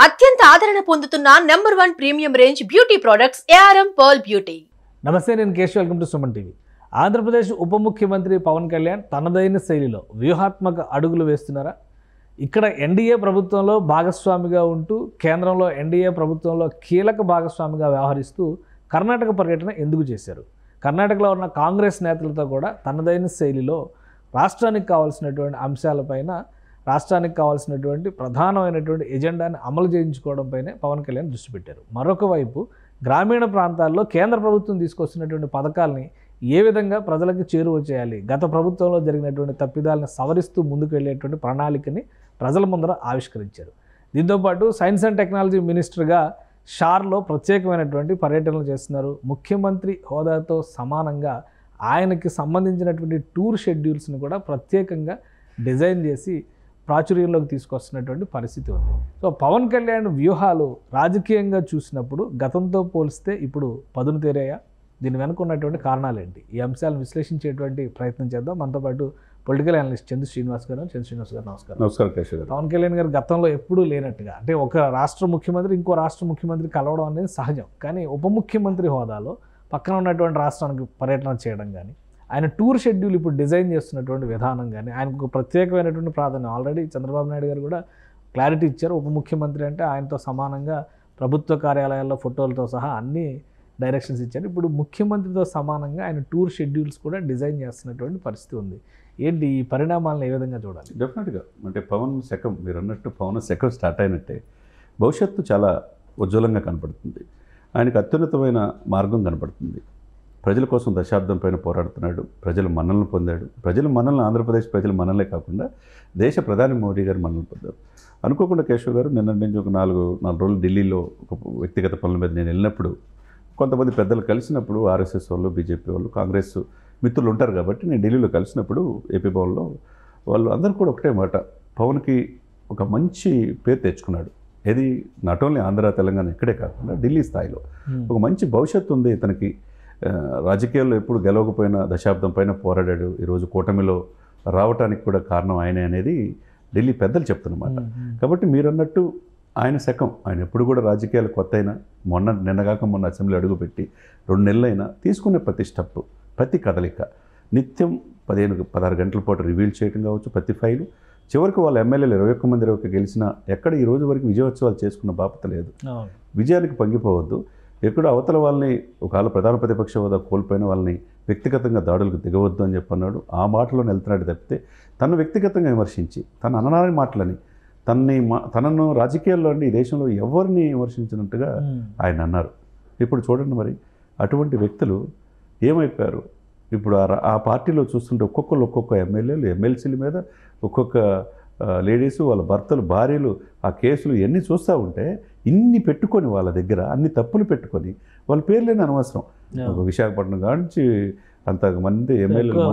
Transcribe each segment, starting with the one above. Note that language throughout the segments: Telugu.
అత్యంత ఆదరణ పొందుతున్న number 1 premium range beauty products ARM pearl beauty. నమస్తే, నేను Keshav. Welcome to Suman TV. Andhra Pradesh ఉప ముఖ్యమంత్రి పవన్ కళ్యాణ్ తనదైన శైలిలో వ్యూహాత్మక అడుగులు వేస్తున్నారా? ఇక్కడ ఎన్డీఏ ప్రభుత్వంలో భాగస్వామిగా ఉంటూ కేంద్రంలో ఎన్డీఏ ప్రభుత్వంలో కీలక భాగస్వామిగా వ్యవహరిస్తూ కర్ణాటక పర్యటన ఎందుకు చేశారు? కర్ణాటకలో ఉన్న కాంగ్రెస్ నేతలతో కూడా తనదైన శైలిలో రాష్ట్రానికి కావాల్సినటువంటి అంశాలపైన, రాష్ట్రానికి కావాల్సినటువంటి ప్రధానమైనటువంటి ఎజెండాని అమలు చేయించుకోవడంపైనే పవన్ కళ్యాణ్ దృష్టి పెట్టారు. మరొక వైపు గ్రామీణ ప్రాంతాల్లో కేంద్ర ప్రభుత్వం తీసుకొస్తున్నటువంటి పథకాలని ఏ విధంగా ప్రజలకు చేరువ చేయాలి, గత ప్రభుత్వంలో జరిగినటువంటి తప్పిదాలను సవరిస్తూ ముందుకు వెళ్ళేటువంటి ప్రణాళికని ప్రజల ముందర ఆవిష్కరించారు. దీంతోపాటు సైన్స్ అండ్ టెక్నాలజీ మినిస్టర్గా షార్లో ప్రత్యేకమైనటువంటి పర్యటనలు చేస్తున్నారు. ముఖ్యమంత్రి హోదాతో సమానంగా ఆయనకి సంబంధించినటువంటి టూర్ షెడ్యూల్స్ని కూడా ప్రత్యేకంగా డిజైన్ చేసి ప్రాచుర్యంలోకి తీసుకొస్తున్నటువంటి పరిస్థితి ఉంది. సో పవన్ కళ్యాణ్ వ్యూహాలు రాజకీయంగా చూసినప్పుడు గతంతో పోలిస్తే ఇప్పుడు పదును తీరాయా? దీని వెనుక ఉన్నటువంటి కారణాలు ఏంటి? ఈ అంశాలను విశ్లేషించేటువంటి ప్రయత్నం చేద్దాం. మనతో పాటు పొలిటికల్ అనలిస్ట్ చంద్ర శ్రీనివాస్ గారు. నమస్కారం. నమస్కారం కేశవ్ గారు. పవన్ కళ్యాణ్ గారు గతంలో ఎప్పుడూ లేనట్టుగా, అంటే ఒక రాష్ట్ర ముఖ్యమంత్రి ఇంకో రాష్ట్ర ముఖ్యమంత్రి కలవడం అనేది సహజం, కానీ ఉప ముఖ్యమంత్రి హోదాలో పక్కన ఉన్నటువంటి రాష్ట్రానికి పర్యటన చేయడం కానీ, ఆయన టూర్ షెడ్యూల్ ఇప్పుడు డిజైన్ చేస్తున్నటువంటి విధానం కానీ ఆయనకు ఒక ప్రత్యేకమైనటువంటి ప్రాధాన్యం. ఆల్రెడీ చంద్రబాబు నాయుడు గారు కూడా క్లారిటీ ఇచ్చారు. ఉప ముఖ్యమంత్రి అంటే ఆయనతో సమానంగా ప్రభుత్వ కార్యాలయాల్లో ఫోటోలతో సహా అన్ని డైరెక్షన్స్ ఇచ్చారు. ఇప్పుడు ముఖ్యమంత్రితో సమానంగా ఆయన టూర్ షెడ్యూల్స్ కూడా డిజైన్ చేస్తున్నటువంటి పరిస్థితి ఉంది. ఏంటి ఈ పరిణామాలను ఏ విధంగా చూడాలి? డెఫినెట్గా అంటే పవన్ శకం, మీరు అన్నట్టు పవన్ శకం స్టార్ట్ అయినట్టే భవిష్యత్తు చాలా ఉజ్వలంగా కనపడుతుంది. ఆయనకు అత్యున్నతమైన మార్గం కనపడుతుంది. ప్రజల కోసం దశాబ్దం పైన పోరాడుతున్నాడు. ప్రజల మన్నలను పొందాడు. ప్రజల మన్నలను, ఆంధ్రప్రదేశ్ ప్రజల మన్నలే కాకుండా దేశ ప్రధాని మోడీ గారు మన్నలు పొందారు. అనుకోకుండా కేశవ్ గారు నిన్న నుంచి ఒక నాలుగు రోజులు ఢిల్లీలో ఒక వ్యక్తిగత పనుల మీద నేను వెళ్ళినప్పుడు కొంతమంది పెద్దలు కలిసినప్పుడు, ఆర్ఎస్ఎస్ వాళ్ళు, బీజేపీ వాళ్ళు, కాంగ్రెస్ మిత్రులు ఉంటారు కాబట్టి నేను ఢిల్లీలో కలిసినప్పుడు ఏపీ భవన్లో వాళ్ళు అందరూ కూడా ఒకటే మాట, పవన్కి ఒక మంచి పేరు తెచ్చుకున్నాడు. ఏది నాట్ ఓన్లీ ఆంధ్ర తెలంగాణ ఇక్కడే కాకుండా ఢిల్లీ స్థాయిలో ఒక మంచి భవిష్యత్తు ఉంది ఇతనికి. రాజకీయాల్లో ఎప్పుడు గెలవకపోయినా దశాబ్దం పైన పోరాడాడు. ఈరోజు కూటమిలో రావటానికి కూడా కారణం ఆయనే అనేది ఢిల్లీ పెద్దలు చెప్తున్నమాట. కాబట్టి మీరు అన్నట్టు ఆయన శకం, ఆయన ఎప్పుడు కూడా రాజకీయాలు కొత్త అయినా, నిన్నగాక మొన్న అసెంబ్లీ అడుగుపెట్టి 2 నెలలైనా తీసుకునే ప్రతి స్టెప్, ప్రతి కదలిక నిత్యం 15-16 గంటల పాటు రివీల్ చేయడం కావచ్చు, ప్రతి ఫైలు చివరికి వాళ్ళ ఎమ్మెల్యేలు 21 మంది గెలిచినా ఎక్కడ ఈ రోజు వరకు విజయోత్సవాలు చేసుకున్న బాపత లేదు. విజయానికి పొంగిపోవద్దు. ఎక్కడో అవతల వాళ్ళని, ఒకవేళ ప్రధాన ప్రతిపక్ష హోదా కోల్పోయిన వాళ్ళని వ్యక్తిగతంగా దాడులకు దిగవద్దు అని చెప్పన్నాడు. ఆ మాటలో వెళ్తున్నాడు తప్పితే తను వ్యక్తిగతంగా విమర్శించి, తన అననాని మాటలని, తనను రాజకీయాల్లో ఈ దేశంలో ఎవరిని విమర్శించినట్టుగా ఆయన అన్నారు. ఇప్పుడు చూడండి మరి అటువంటి వ్యక్తులు ఏమైపోయారు. ఇప్పుడు ఆ పార్టీలో చూస్తుంటే ఒక్కొక్క ఎమ్మెల్యేలు, ఎమ్మెల్సీల మీద ఒక్కొక్క లేడీసు, వాళ్ళ భర్తలు, భార్యలు, ఆ కేసులు ఎన్ని చూస్తూ ఉంటే ఇన్ని పెట్టుకొని వాళ్ళ దగ్గర అన్ని తప్పులు పెట్టుకొని వాళ్ళ పేర్లేని అనవసరం. విశాఖపట్నం కానించి అంతమంది ఎమ్మెల్యేలు,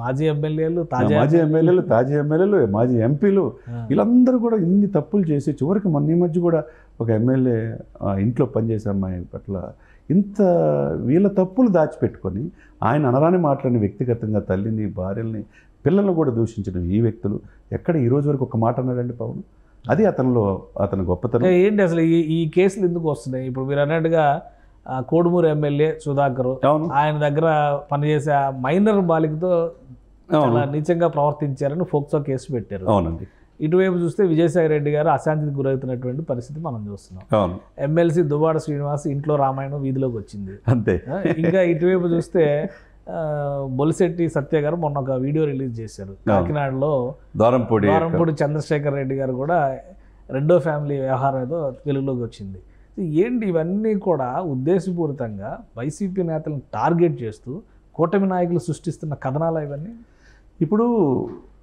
మాజీ ఎమ్మెల్యేలు, తాజా ఎమ్మెల్యేలు, మాజీ ఎంపీలు, వీళ్ళందరూ కూడా ఇన్ని తప్పులు చేసి చివరికి మొన్న ఈ మధ్య కూడా ఒక ఎమ్మెల్యే ఇంట్లో పనిచేసే అమ్మాయి పట్ల ఇంత వీళ్ళ తప్పులు దాచిపెట్టుకొని ఆయన అనరాని మాటలని వ్యక్తిగతంగా తల్లిని, భార్యల్ని, పిల్లలను కూడా దూషించిన ఈ వ్యక్తులు ఎక్కడ ఈ రోజు వరకు ఒక మాట అన్నాడండి పవన్? అది అతని గొప్పతనం. ఏంటి అసలు ఈ కేసులు ఎందుకు వస్తున్నాయి? ఇప్పుడు మీరు అన్నట్టుగా కోడుమూరు ఎమ్మెల్యే సుధాకర్, ఆయన దగ్గర పనిచేసే మైనర్ బాలికతో చాలా నీచంగా ప్రవర్తించారని ఫోక్సో కేసు పెట్టారు. అవునండి. ఇటువైపు చూస్తే విజయసాయి రెడ్డి గారు అశాంతికి గురవుతున్నటువంటి పరిస్థితి మనం చూస్తున్నాం. ఎమ్మెల్సీ దువ్వాడ శ్రీనివాస్ ఇంట్లో రామాయణం వీధిలోకి వచ్చింది. అంతే. ఇంకా ఇటువైపు చూస్తే బొలిశెట్టి సత్య గారు మొన్న ఒక వీడియో రిలీజ్ చేశారు. కాకినాడలో ద్వారంపూడి చంద్రశేఖర్ రెడ్డి గారు కూడా రెండో ఫ్యామిలీ వ్యవహారం ఏదో వెలుగులోకి వచ్చింది. ఏంటి ఇవన్నీ కూడా ఉద్దేశపూరితంగా వైసీపీ నేతలను టార్గెట్ చేస్తూ కూటమి నాయకులు సృష్టిస్తున్న కథనాలు ఇవన్నీ. ఇప్పుడు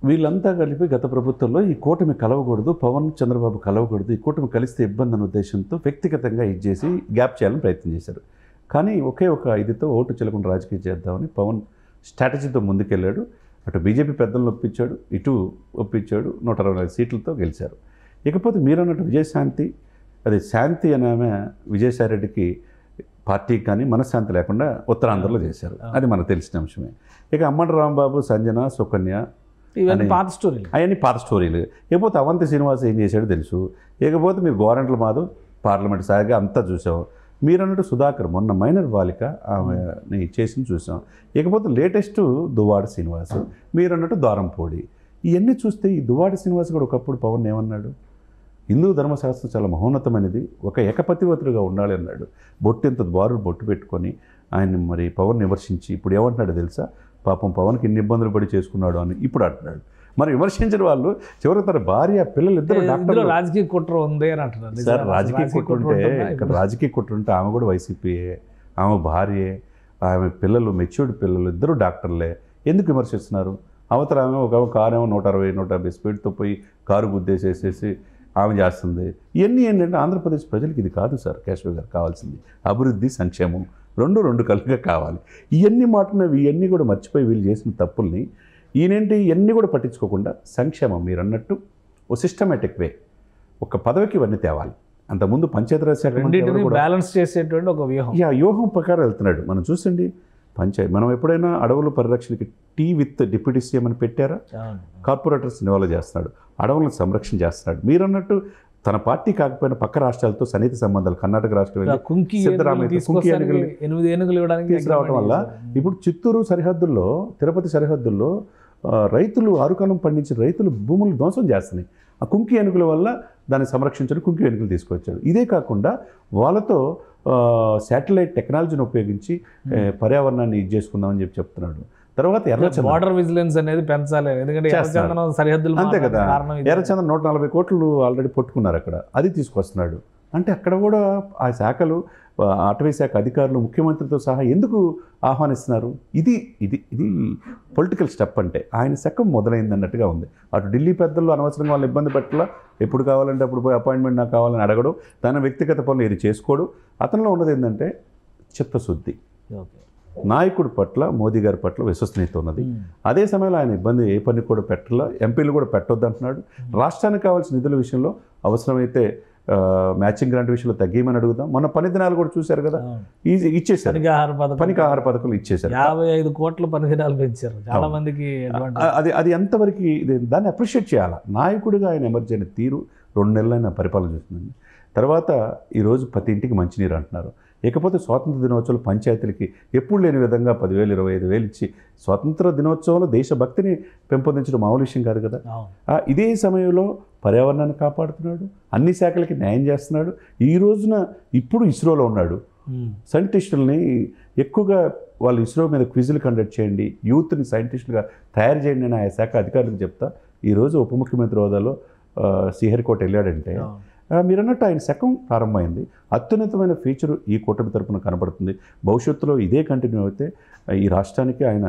వీళ్ళంతా కలిపి గత ప్రభుత్వంలో ఈ కూటమి కలవకూడదు, పవన్ చంద్రబాబు కలవకూడదు, ఈ కూటమి కలిస్తే ఇబ్బంది అనే ఉద్దేశంతో వ్యక్తిగతంగా ఇచ్చేసి గ్యాప్ చేయాలని ప్రయత్నం చేశారు. కానీ ఒకే ఒక ఇదితో ఓటు చెల్లకుండా రాజకీయం చేద్దామని పవన్ స్ట్రాటజీతో ముందుకెళ్ళాడు. అటు బీజేపీ పెద్దలను ఒప్పించాడు, ఇటు ఒప్పించాడు. 124 సీట్లతో గెలిచారు. ఇకపోతే మీరన్నట్టు విజయశాంతి, అది శాంతి అనే ఆమె విజయసాయిరెడ్డికి పార్టీకి కానీ మనశ్శాంతి లేకుండా ఉత్తరాంధ్రలో చేశారు. అది మనకు తెలిసిన అంశమే. ఇక అమ్మటి రాంబాబు, సంజన, సుకన్య, ఇవన్నీ పాత స్టోరీలు. అవన్నీ పాత స్టోరీలు. ఇకపోతే అవంతి శ్రీనివాస్ ఏం చేశాడో తెలుసు. ఇకపోతే మీరు గోరంట్ల మాధవ్ పార్లమెంట్ సారిగా అంతా చూసాం. మీరు అన్నట్టు సుధాకర్ మొన్న మైనర్ బాలిక ఆమెని చేసింది చూసాం. ఇకపోతే లేటెస్ట్ దువ్వాడ శ్రీనివాస్, మీరు అన్నట్టు ద్వారంపూడి. ఇవన్నీ చూస్తే ఈ దువ్వాడ శ్రీనివాస్ కూడా ఒకప్పుడు పవన్ ఏమన్నాడు, హిందూ ధర్మశాస్త్రం చాలా మహోన్నతమైనది, ఒక ఏకపతివతుడుగా ఉండాలి అన్నాడు. బొట్టు ఎంత ద్వారుడు బొట్టు పెట్టుకొని ఆయన మరి పవన్ విమర్శించి ఇప్పుడు ఏమంటున్నాడు తెలుసా, పాపం పవన్కి ఇన్ని ఇబ్బందులు పడి చేసుకున్నాడు అని ఇప్పుడు అంటున్నాడు. మరి విమర్శించిన వాళ్ళు చివరికి తన భార్య పిల్లలు ఇద్దరు డాక్టర్లు. రాజకీయ కుట్ర ఉంది అని అంటున్నారు సార్. రాజకీయ కుట్ర ఉంటే ఇక్కడ రాజకీయ కుట్ర ఉంటే ఆమె కూడా వైసీపీయే, ఆమె భార్యే, ఆమె పిల్లలు మెచ్యూర్డ్ పిల్లలు ఇద్దరు డాక్టర్లే. ఎందుకు విమర్శిస్తున్నారు? అవతల ఆమె ఒక కారేమో 160-150 స్పీడ్తో పోయి కారు గుద్దేసేసేసి ఆమె చేస్తుంది. ఇవన్నీ ఏంటంటే ఆంధ్రప్రదేశ్ ప్రజలకు ఇది కాదు సార్ కేశవ్ గారు కావాల్సింది. అభివృద్ధి సంక్షేమం రెండు కలుగా కావాలి. ఇవన్నీ మాటలు ఇవన్నీ కూడా మర్చిపోయి వీళ్ళు చేసిన తప్పుల్ని ఈయనేంటి ఇవన్నీ కూడా పట్టించుకోకుండా సంక్షేమం మీరు అన్నట్టు ఓ సిస్టమేటిక్ వే ఒక పదవికి ఇవన్నీ తేవాలి. అంతకుముందు పంచాయతీరాజ్ శాఖ బ్యాలెన్స్ చేసేటువంటి ఒక వ్యూహం, వ్యూహం ప్రకారం వెళ్తున్నాడు. మనం చూసండి మనం ఎప్పుడైనా అడవుల పరిరక్షణకి టీ విత్ డిప్యూటీ సీఎం అని పెట్టారా? కార్పొరేటర్స్ ఇన్వాల్వ్ చేస్తున్నాడు, అడవులను సంరక్షణ చేస్తున్నాడు. మీరు అన్నట్టు తన పార్టీ కాకపోయినా పక్క రాష్ట్రాలతో సన్నిహిత సంబంధాలు కర్ణాటక రాష్ట్రం తీసుకురావడం వల్ల ఇప్పుడు చిత్తూరు సరిహద్దుల్లో తిరుపతి సరిహద్దుల్లో రైతులు ఆరుకాలం పండించిన రైతులు భూములు ధ్వంసం చేస్తున్నాయి. ఆ కుంకి ఏనుగుల వల్ల దాన్ని సంరక్షించడం కుంకి ఏనుగులు తీసుకొచ్చాడు. ఇదే కాకుండా వాళ్ళతో శాటిలైట్ టెక్నాలజీని ఉపయోగించి పర్యావరణాన్ని ఇది చేసుకుందామని చెప్తున్నాడు. తర్వాత ఎర్రచందనం బార్డర్ విజిలెన్స్ అనేది పెంచాలి, ఎందుకంటే ఎర్రచందనం సరిహద్దులు అంతే కదా. ఎర్రచందనం 140 కోట్లు ఆల్రెడీ పట్టుకున్నారు అక్కడ, అది తీసుకొస్తున్నాడు. అంటే అక్కడ కూడా ఆ శాఖలు అటవీ శాఖ అధికారులు ముఖ్యమంత్రితో సహా ఎందుకు ఆహ్వానిస్తున్నారు? ఇది ఇది ఇది పొలిటికల్ స్టెప్. అంటే ఆయన శకం మొదలైంది అన్నట్టుగా ఉంది. అటు ఢిల్లీ పెద్దలు అనవసరంగా వాళ్ళని ఇబ్బంది పెట్టలా, ఎప్పుడు కావాలంటే అప్పుడు పోయి అపాయింట్మెంట్ నాకు కావాలని అడగడు, తన వ్యక్తిగత పనులు ఏది చేసుకోడు. అతనిలో ఉన్నది ఏంటంటే చిత్తశుద్ధి. నాయకుడి పట్ల మోదీ గారి పట్ల విశ్వసనీయత ఉన్నది. అదే సమయంలో ఆయన ఇబ్బంది ఏ పని కూడా పెట్టాల, ఎంపీలు కూడా పెట్టొద్దు అంటున్నాడు. రాష్ట్రానికి కావాల్సిన నిధుల విషయంలో అవసరమైతే మ్యాచింగ్ గ్రాంట్ విషయంలో తగ్గిమని అడుగుదాం. మన పని దినాలు కూడా చూశారు కదా, ఇచ్చేసారు, పనికి ఆహార పథకాలు ఇచ్చేసారు. 55 కోట్ల పని దినాలు పెంచారు చాలా మందికి. అది ఎంతవరకు దాన్ని అప్రిషియేట్ చేయాలి. నాయకుడిగా ఆయన ఎమర్జెన్సీ తీరు 2 నెలలైన పరిపాలన చూస్తుందండి. తర్వాత ఈరోజు ప్రతి ఇంటికి మంచినీరు అంటున్నారు. ఇకపోతే స్వాతంత్ర దినోత్సవం పంచాయతీలకి ఎప్పుడు లేని విధంగా 10,000 25,000 ఇచ్చి స్వాతంత్ర దినోత్సవంలో దేశభక్తిని పెంపొందించడం మామూలు విషయం కాదు కదా. ఇదే సమయంలో పర్యావరణాన్ని కాపాడుతున్నాడు, అన్ని శాఖలకి న్యాయం చేస్తున్నాడు. ఈ రోజున ఇప్పుడు ఇస్రోలో ఉన్నాడు. సైంటిస్టులని ఎక్కువగా వాళ్ళు ఇస్రో మీద క్విజులు కండక్ట్ చేయండి, యూత్ని సైంటిస్టులుగా తయారు చేయండి అని ఆ శాఖ అధికారులకు చెప్తా ఈరోజు ఉప ముఖ్యమంత్రి హోదాలో శ్రీహరికోట వెళ్ళాడంటే మీరన్నట్టు ఆయన శకం ప్రారంభమైంది. అత్యున్నతమైన ఫీచరు ఈ కూటమి తరపున కనబడుతుంది. భవిష్యత్తులో ఇదే కంటిన్యూ అయితే ఈ రాష్ట్రానికి ఆయన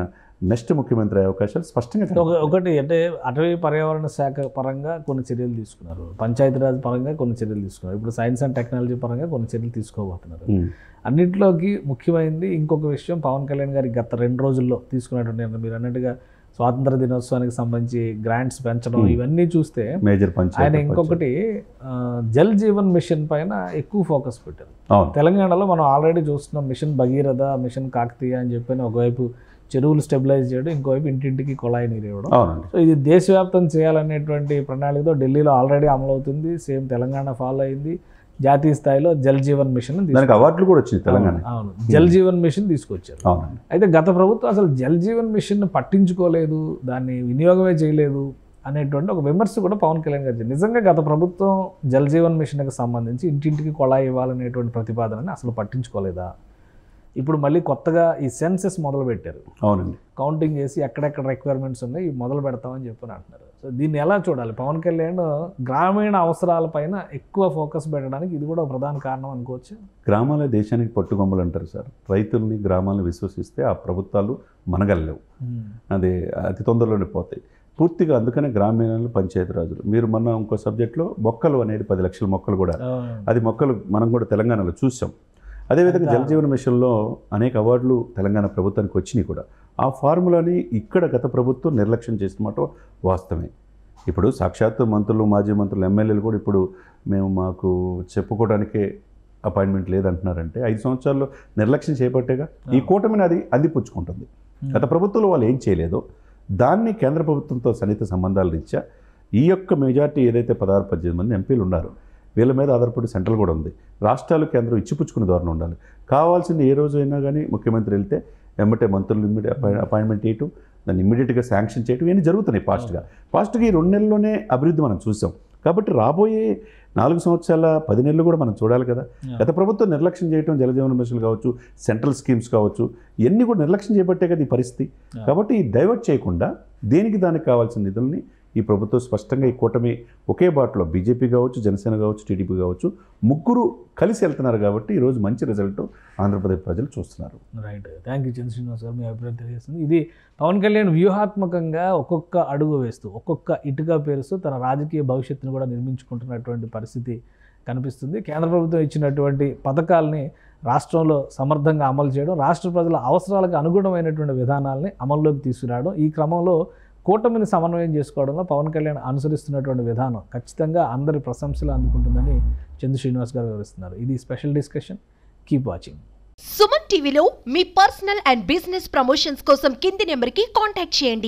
నెక్స్ట్ ముఖ్యమంత్రి అయ్యే అవకాశాలు స్పష్టంగా. ఒకటి అంటే అటవీ పర్యావరణ శాఖ పరంగా కొన్ని చర్యలు తీసుకున్నారు, పంచాయతీరాజ్ పరంగా కొన్ని చర్యలు తీసుకున్నారు, ఇప్పుడు సైన్స్ అండ్ టెక్నాలజీ పరంగా కొన్ని చర్యలు తీసుకోబోతున్నారు. అన్నింటిలోకి ముఖ్యమైనది ఇంకొక విషయం, పవన్ కళ్యాణ్ గారి గత 2 రోజుల్లో తీసుకున్నటువంటి మీరు అన్నట్టుగా స్వాతంత్ర దినోత్సవానికి సంబంధించి గ్రాంట్స్ పెంచడం ఇవన్నీ చూస్తే మేజర్ ఆయన ఇంకొకటి జల్ జీవన్ మిషన్ పైన ఎక్కువ ఫోకస్ పెట్టారు. తెలంగాణలో మనం ఆల్రెడీ చూస్తున్నాం మిషన్ భగీరథ, మిషన్ కాకతీయ అని చెప్పి ఒకవైపు చెరువులు స్టెబిలైజ్ చేయడం, ఇంకోవైపు ఇంటింటికి కొళాయి నీరు ఇవ్వడం. సో ఇది దేశవ్యాప్తం చేయాలనేటువంటి ప్రణాళికతో ఢిల్లీలో ఆల్రెడీ అమలవుతుంది. సేమ్ తెలంగాణ ఫాలో అయింది. జాతీయ స్థాయిలో జల్ జీవన్ మిషన్ అవార్డులు కూడా వచ్చింది తెలంగాణ. అవును, జల్ జీవన్ మిషన్ తీసుకొచ్చారు. అయితే గత ప్రభుత్వం అసలు జల్ జీవన్ మిషన్ పట్టించుకోలేదు, దాన్ని వినియోగమే చేయలేదు అనేటువంటి ఒక విమర్శ కూడా పవన్ కళ్యాణ్ గారు. నిజంగా గత ప్రభుత్వం జల్ జీవన్ మిషన్కి సంబంధించి ఇంటింటికి కొళాయి ఇవ్వాలనేటువంటి ప్రతిపాదనని అసలు పట్టించుకోలేదా? ఇప్పుడు మళ్ళీ కొత్తగా ఈ సెన్సెస్ మొదలు పెట్టారు. అవునండి, కౌంటింగ్ చేసి ఎక్కడెక్కడ రిక్వైర్మెంట్స్ ఉన్నాయి మొదలు పెడతామని చెప్పని అంటున్నారు. సో దీన్ని ఎలా చూడాలి? పవన్ కళ్యాణ్ గ్రామీణ అవసరాలపైన ఎక్కువ ఫోకస్ పెట్టడానికి ఇది కూడా ప్రధాన కారణం అనుకోవచ్చు. గ్రామాలే దేశానికి పట్టుకొమ్మలు అంటారు సార్. రైతుల్ని గ్రామాలను విశ్వసిస్తే ఆ ప్రభుత్వాలు మనగలలేవు, అది అతి తొందరలోనే పోతాయి పూర్తిగా. అందుకనే గ్రామీణాలు పంచాయతీరాజులు. మీరు మొన్న ఇంకో సబ్జెక్ట్లో మొక్కలు అనేది 10 లక్షల మొక్కలు కూడా, అది మొక్కలు మనం కూడా తెలంగాణలో చూసాం. అదేవిధంగా జల్ జీవన్ మిషన్లో అనేక అవార్డులు తెలంగాణ ప్రభుత్వానికి వచ్చినాయి కూడా. ఆ ఫార్ములాని ఇక్కడ గత ప్రభుత్వం నిర్లక్ష్యం చేస్తున్నమాట వాస్తవమే. ఇప్పుడు సాక్షాత్తు మంత్రులు, మాజీ మంత్రులు, ఎమ్మెల్యేలు కూడా ఇప్పుడు మాకు చెప్పుకోవడానికే అపాయింట్మెంట్ లేదంటున్నారంటే 5 సంవత్సరాల్లో నిర్లక్ష్యం చేపట్టేగా ఈ కూటమిని అది అందిపుచ్చుకుంటుంది. గత ప్రభుత్వంలో వాళ్ళు ఏం చేయలేదో దాన్ని కేంద్ర ప్రభుత్వంతో సన్నిహిత సంబంధాల రీత్యా ఈ యొక్క మెజార్టీ ఏదైతే 16-18 మంది ఎంపీలు ఉన్నారు వీళ్ళ మీద ఆధారపడి సెంట్రల్ కూడా ఉంది. రాష్ట్రాలు కేంద్రం ఇచ్చిపుచ్చుకునే ధోరణి ఉండాలి. కావాల్సింది ఏ రోజైనా కానీ ముఖ్యమంత్రి వెళ్తే వెంబటే మంత్రులు అపాయింట్మెంట్ చేయటం, దాన్ని ఇమ్మీడియట్గా శాంక్షన్ చేయటం ఇవన్నీ జరుగుతున్నాయి ఫాస్ట్గా. ఈ 2 నెలల్లోనే అభివృద్ధి మనం చూసాం. కాబట్టి రాబోయే 4 సంవత్సరాల 10 నెలలు కూడా మనం చూడాలి కదా. గత ప్రభుత్వం నిర్లక్ష్యం చేయటం, జలజీవన మిషన్లు కావచ్చు, సెంట్రల్ స్కీమ్స్ కావచ్చు, ఇవన్నీ కూడా నిర్లక్ష్యం చేయబట్టే కదా ఈ పరిస్థితి. కాబట్టి డైవర్ట్ చేయకుండా దేనికి దానికి కావాల్సిన నిధుల్ని ఈ ప్రభుత్వం స్పష్టంగా ఈ కూటమి ఒకే బాటలో బీజేపీ కావచ్చు, జనసేన కావచ్చు, టీడీపీ కావచ్చు, ముగ్గురు కలిసి వెళ్తున్నారు. కాబట్టి ఈరోజు మంచి రిజల్ట్ ఆంధ్రప్రదేశ్ ప్రజలు చూస్తున్నారు. రైట్, థ్యాంక్ యూ చంద్ర శ్రీనివాస్ గారు, మీ అభిప్రాయం తెలియజేస్తుంది. ఇది పవన్ కళ్యాణ్ వ్యూహాత్మకంగా ఒక్కొక్క అడుగు వేస్తూ, ఒక్కొక్క ఇటుగా పేరుస్తూ తన రాజకీయ భవిష్యత్తును కూడా నిర్మించుకుంటున్నటువంటి పరిస్థితి కనిపిస్తుంది. కేంద్ర ప్రభుత్వం ఇచ్చినటువంటి పథకాలని రాష్ట్రంలో సమర్థంగా అమలు చేయడం, రాష్ట్ర ప్రజల అవసరాలకు అనుగుణమైనటువంటి విధానాలని అమల్లోకి తీసుకురావడం, ఈ క్రమంలో కూటమిని సమన్వయం చేసుకోవడంలో పవన్ కళ్యాణ్ అనుసరిస్తున్నటువంటి విధానం ఖచ్చితంగా అందరి ప్రశంసలు అందుకుంటుందని చంద్ర శ్రీనివాస్ గారు వివరిస్తున్నారు. ఇది special discussion. Keep watching. Suman టీవీలో మీ పర్సనల్ అండ్ బిజినెస్ ప్రమోషన్స్ కోసం కింది నెంబర్కి కాంటాక్ట్ చేయండి.